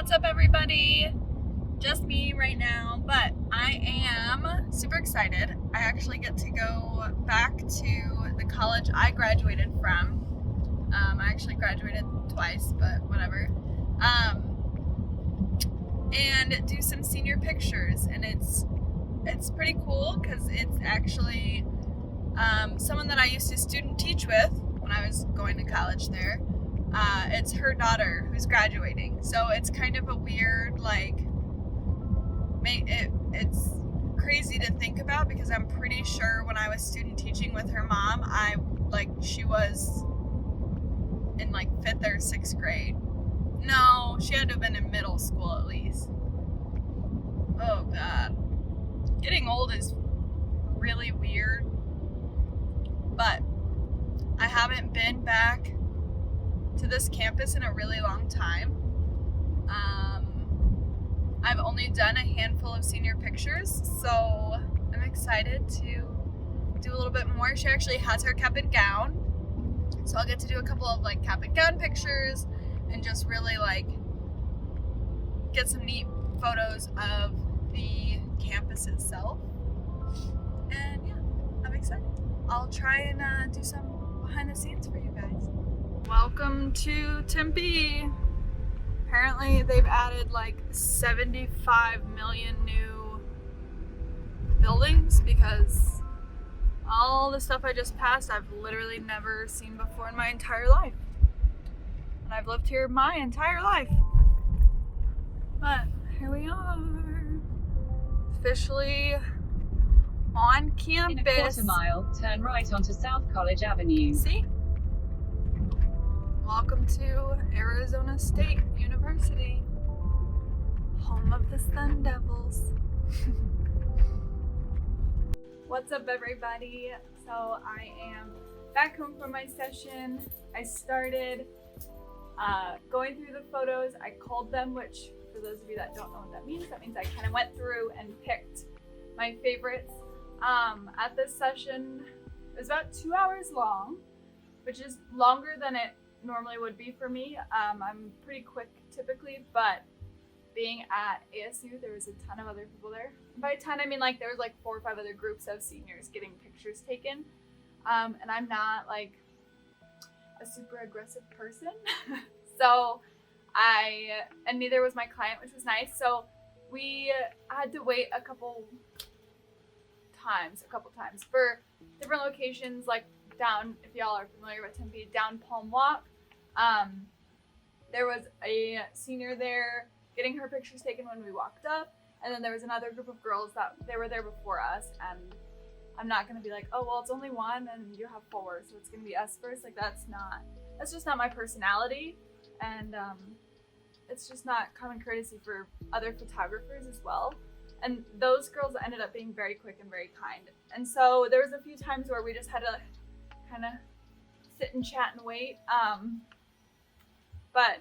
What's up, everybody? Just me right now, but I am super excited. I actually get to go back to the college I graduated from. I actually graduated twice, but whatever. And do some senior pictures, and it's pretty cool because it's actually someone that I used to student teach with when I was going to college there. It's her daughter who's graduating, so it's kind of a weird, like, it's crazy to think about because I'm pretty sure when I was student teaching with her mom, she was in like 5th or 6th grade. No, she had to have been in middle school at least. Oh God. Getting old is really weird, but I haven't been back to this campus in a really long time. I've only done a handful of senior pictures, so I'm excited to do a little bit more. She actually has her cap and gown, so I'll get to do a couple of like cap and gown pictures and just really like get some neat photos of the campus itself. And yeah, I'm excited. I'll try and do some behind the scenes for you guys. Welcome to Tempe. Apparently they've added like 75 million new buildings because all the stuff I just passed I've literally never seen before in my entire life. And I've lived here my entire life. But here we are. Officially on campus. In a quarter mile, turn right onto South College Avenue. See? Welcome to Arizona State University, home of the Sun Devils. What's up, everybody? So I am back home from my session. I started going through the photos. I culled them, which for those of you that don't know what that means I kind of went through and picked my favorites. At this session, it was about 2 hours long, which is longer than it normally would be for me. I'm pretty quick typically, but being at ASU, there was a ton of other people there. By a ton, I mean like there was like 4 or 5 other groups of seniors getting pictures taken. And I'm not like a super aggressive person. So and neither was my client, which was nice. So we had to wait a couple times for different locations, like down, if y'all are familiar with Tempe, down Palm Walk. There was a senior there getting her pictures taken when we walked up, and then there was another group of girls that they were there before us, and I'm not gonna be like, oh well, it's only one and you have 4, so it's gonna be us first. Like that's just not my personality, and it's just not common courtesy for other photographers as well. And those girls ended up being very quick and very kind, and so there was a few times where we just had to kind of sit and chat and wait. But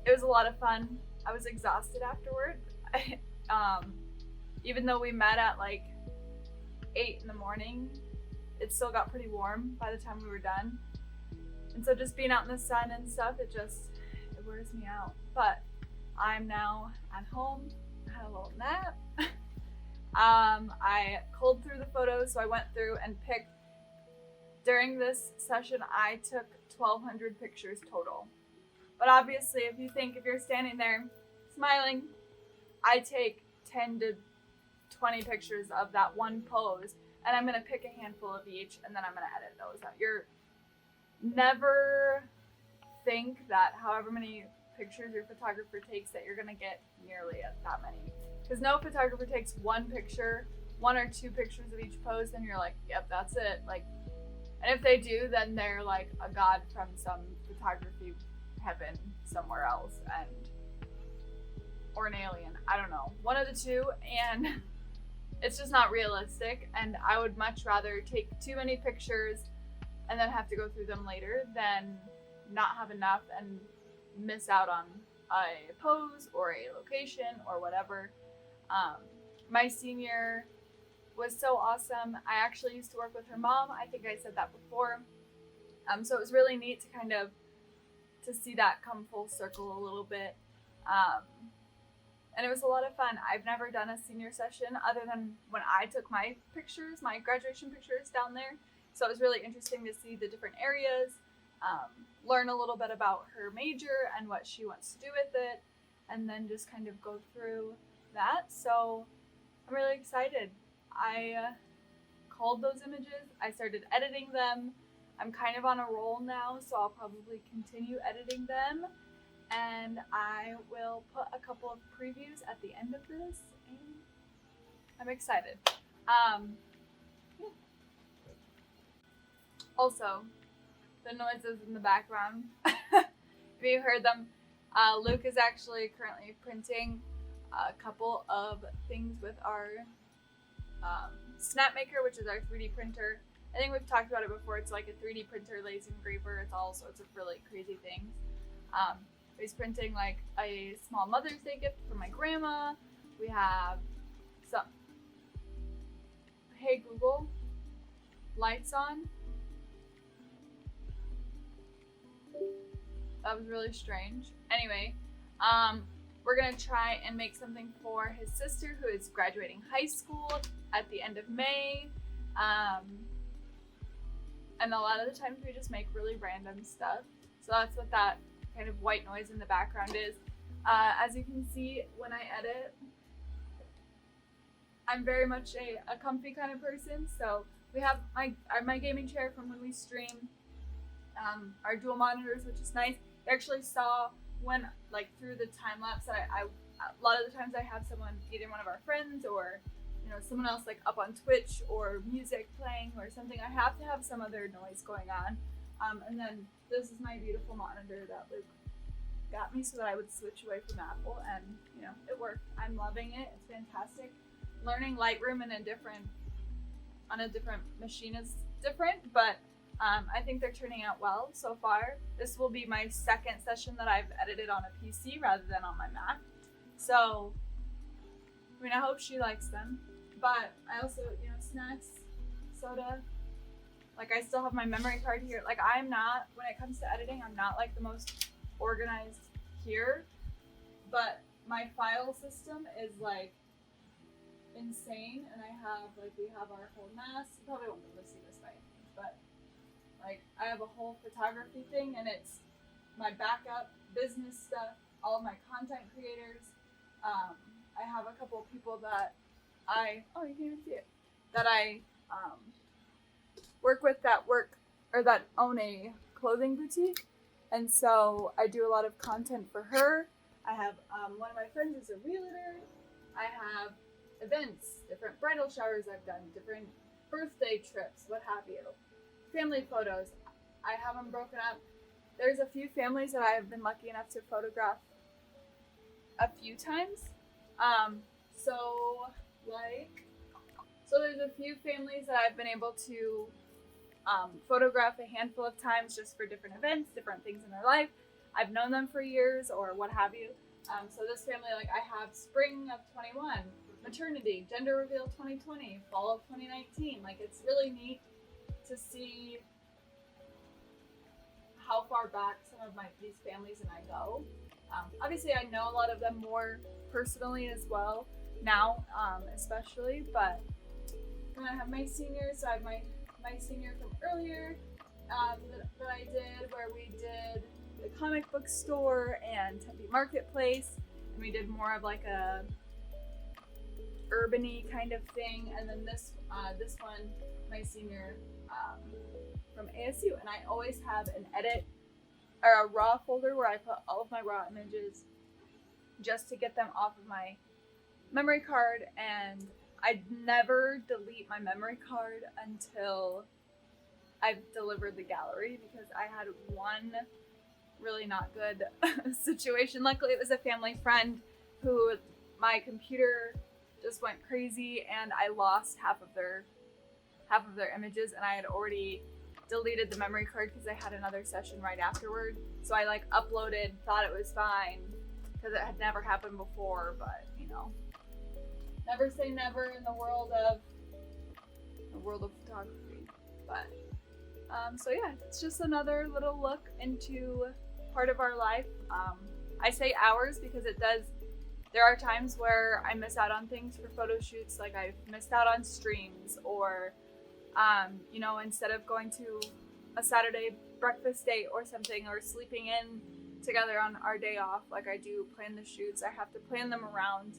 it was a lot of fun. I was exhausted afterward. Even though we met at like 8 in the morning, it still got pretty warm by the time we were done. And so just being out in the sun and stuff, it wears me out. But I'm now at home. I had a little nap. I culled through the photos, so I went through and picked. During this session, I took 1,200 pictures total. But obviously, if you're standing there smiling, I take 10 to 20 pictures of that one pose, and I'm gonna pick a handful of each, and then I'm gonna edit those out. You're never think that however many pictures your photographer takes that you're gonna get nearly that many. Because no photographer takes 1 or 2 pictures of each pose, then you're like, yep, that's it. Like, and if they do, then they're like a god from some photography heaven somewhere else, or an alien. I don't know. One of the two, and it's just not realistic. And I would much rather take too many pictures and then have to go through them later than not have enough and miss out on a pose or a location or whatever. My senior was so awesome. I actually used to work with her mom. I think I said that before. So it was really neat to see that come full circle a little bit. And it was a lot of fun. I've never done a senior session other than when I took my pictures, my graduation pictures down there. So it was really interesting to see the different areas, learn a little bit about her major and what she wants to do with it, and then just kind of go through that. So I'm really excited. I culled those images. I started editing them. I'm kind of on a roll now, so I'll probably continue editing them. And I will put a couple of previews at the end of this, and I'm excited. Yeah. Also, the noises in the background, if you heard them, Luke is actually currently printing a couple of things with our Snapmaker, which is our 3D printer. I think we've talked about it before. It's like a 3D printer, laser engraver. It's all sorts of really crazy things. He's printing like a small Mother's Day gift for my grandma. We have some. Hey Google, lights on. That was really strange. Anyway, we're gonna try and make something for his sister who is graduating high school at the end of May. And a lot of the times we just make really random stuff. So that's what that kind of white noise in the background is. As you can see, when I edit, I'm very much a comfy kind of person. So we have my gaming chair from when we stream, our dual monitors, which is nice. I actually saw when, like, through the time lapse that I a lot of the times I have someone, either one of our friends or someone else like up on Twitch or music playing or something. I have to have some other noise going on. And then this is my beautiful monitor that Luke got me so that I would switch away from Apple, and it worked. I'm loving it. It's fantastic. Learning Lightroom on a different machine is different, but I think they're turning out well so far. This will be my second session that I've edited on a PC rather than on my Mac. So, I hope she likes them. But I also, snacks, soda. Like, I still have my memory card here. Like, I'm not, when it comes to editing, I'm not like the most organized here. But my file system is like insane. And we have our whole NAS. You probably won't be able to see this by any means, but like, I have a whole photography thing, and it's my backup business stuff, all of my content creators. I have a couple of people that you can even see it, that I work with that own a clothing boutique. And so I do a lot of content for her. I have one of my friends is a realtor. I have events, different bridal showers I've done, different birthday trips, what have you. Family photos. I have them broken up. There's a few families that I have been lucky enough to photograph a few times. So there's a few families that I've been able to photograph a handful of times just for different events, different things in their life. I've known them for years or what have you. So this family, like, I have spring of 21, maternity, gender reveal 2020, fall of 2019. Like, it's really neat to see how far back some of these families and I go. Obviously, I know a lot of them more personally as well now, especially. But then I have my seniors. So I have my senior from earlier that I did, where we did the comic book store and Tempe Marketplace, and we did more of like a urban-y kind of thing. And then this one, my senior from ASU, and I always have an edit or a raw folder where I put all of my raw images just to get them off of my memory card. And I never delete my memory card until I've delivered the gallery, because I had one really not good situation. Luckily, it was a family friend who my computer just went crazy and I lost half of their images, and I had already deleted the memory card because I had another session right afterward. So I like uploaded, thought it was fine because it had never happened before, but never say never in the world of photography. But so yeah, it's just another little look into part of our life. I say hours because there are times where I miss out on things for photo shoots, like I've missed out on streams, or instead of going to a Saturday breakfast date or something, or sleeping in together on our day off, like I do plan the shoots, I have to plan them around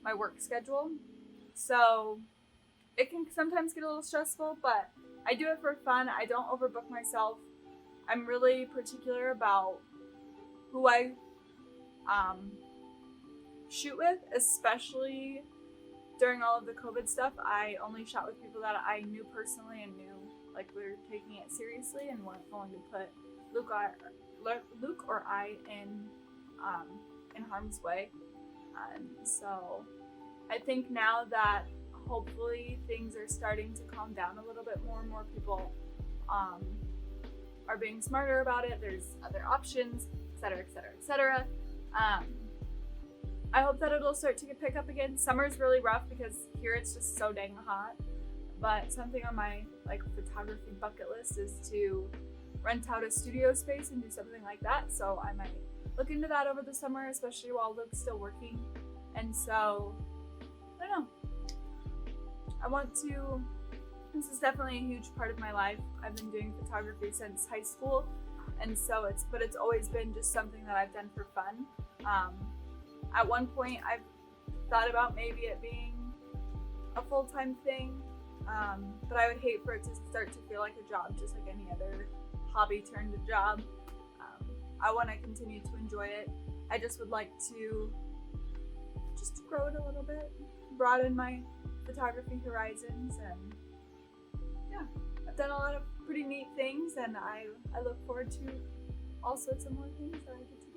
my work schedule. So it can sometimes get a little stressful, but I do it for fun. I don't overbook myself. I'm really particular about who I shoot with, especially during all of the COVID stuff. I only shot with people that I knew personally and knew like we were taking it seriously and weren't going to put Luke or I in harm's way. So I think now that hopefully things are starting to calm down a little bit more and more people are being smarter about it. There's other options, etc., etc., etc. I hope that it'll start to pick up again. Summer's really rough because here it's just so dang hot. But something on my photography bucket list is to rent out a studio space and do something like that. So I might look into that over the summer, especially while Luke's still working. And so I don't know. This is definitely a huge part of my life. I've been doing photography since high school, and so it's always been just something that I've done for fun. At one point I've thought about maybe it being a full-time thing, but I would hate for it to start to feel like a job, just like any other hobby turned a job. I want to continue to enjoy it. I just would like to just grow it a little bit, broaden my photography horizons, and yeah, I've done a lot of pretty neat things, and I look forward to all sorts of more things that I get to do.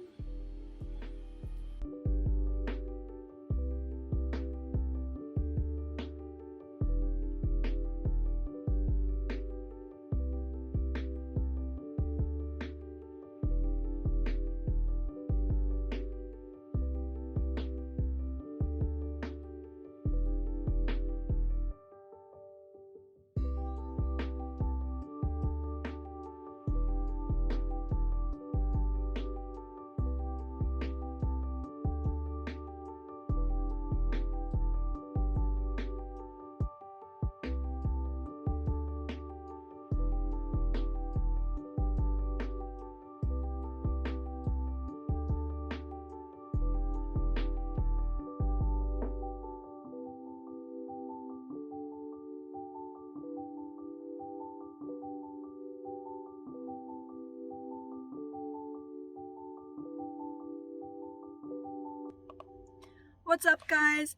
What's up, guys?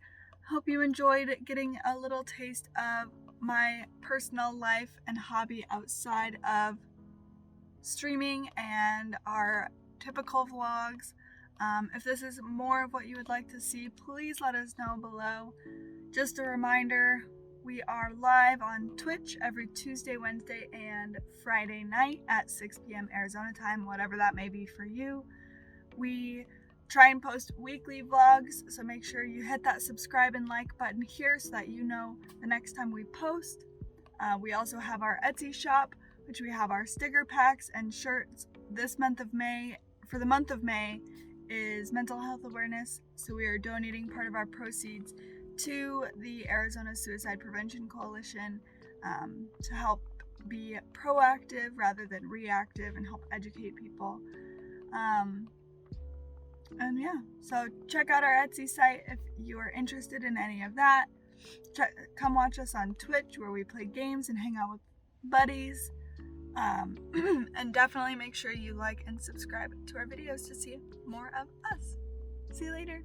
Hope you enjoyed getting a little taste of my personal life and hobby outside of streaming and our typical vlogs. If this is more of what you would like to see, please let us know below. Just a reminder, we are live on Twitch every Tuesday, Wednesday, and Friday night at 6 p.m. Arizona time, whatever that may be for you. We try and post weekly vlogs, so make sure you hit that subscribe and like button here so that you know the next time we post. We also have our Etsy shop, which we have our sticker packs and shirts. This month of May, for the month of May, is Mental Health Awareness, so we are donating part of our proceeds to the Arizona Suicide Prevention Coalition to help be proactive rather than reactive and help educate people. And yeah, so check out our Etsy site if you are interested in any of that. Come watch us on Twitch where we play games and hang out with buddies. And definitely make sure you like and subscribe to our videos to see more of us. See you later.